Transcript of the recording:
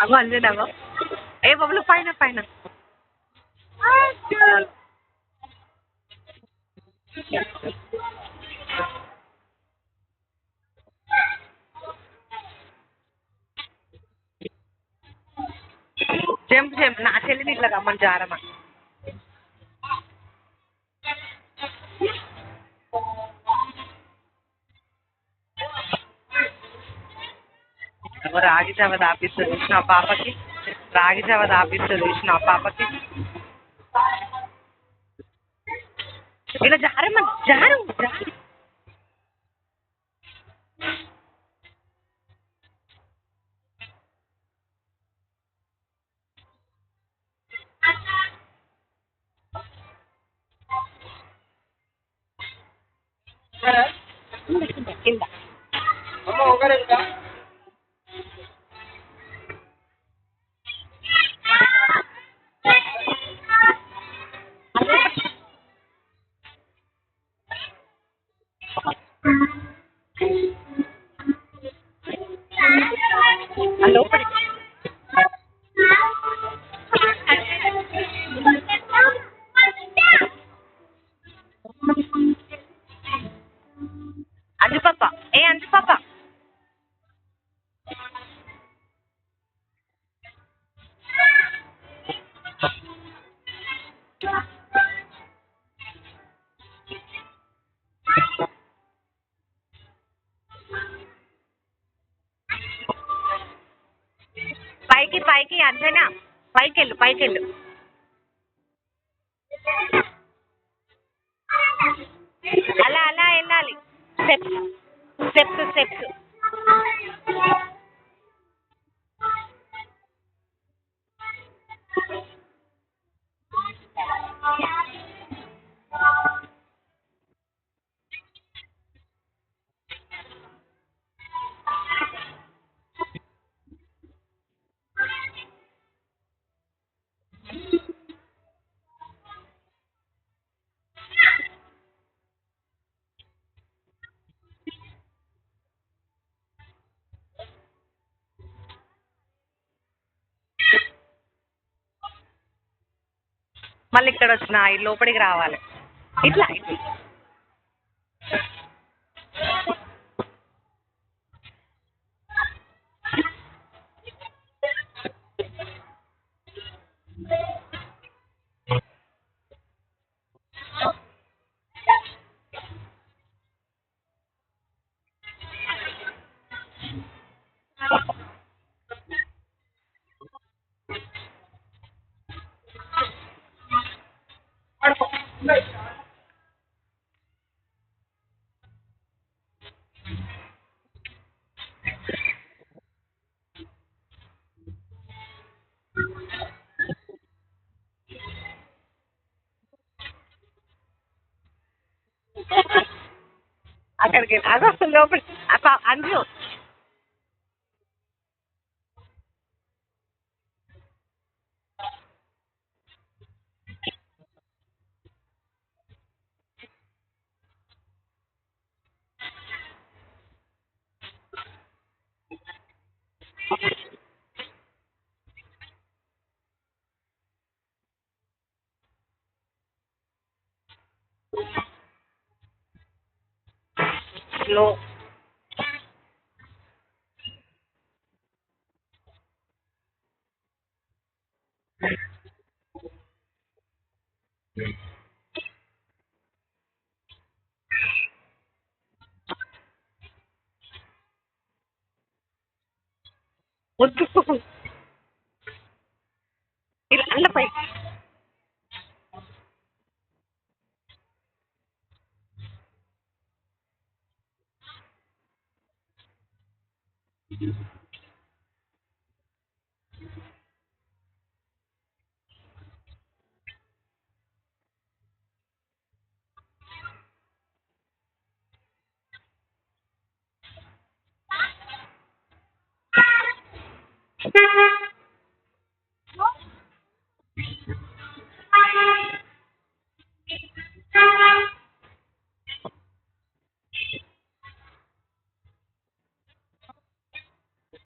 అగో అంజన్ అగో. ఏ బొమ్మలు పైన పైన. జంప్ జంప్ నా చెల్లిని ఇట్లా రమ్మని జారమా. రాగి జావ తాపిస్తుంది చూసిన పాపకి. రాగి జావ తాపిస్తుంది చూసిన పాపకి. ఇలా జారమ్మా జారు జారు. కింద లోపలి. అంజు పాప ఏ అంజు పాప. పైకి పైకి అంజనా పైకెళ్ళు పైకెళ్ళు. అలా అలా వెళ్ళాలి. Steps steps steps. మళ్ళీ ఇక్కడ వచ్చిన ఈ లోపలికి రావాలి. ఇట్లా ఇట్లా. అక్కడికి అదో లోపలి అంజు. స్లో. వద్దు ఇలా అల్ల పైకి.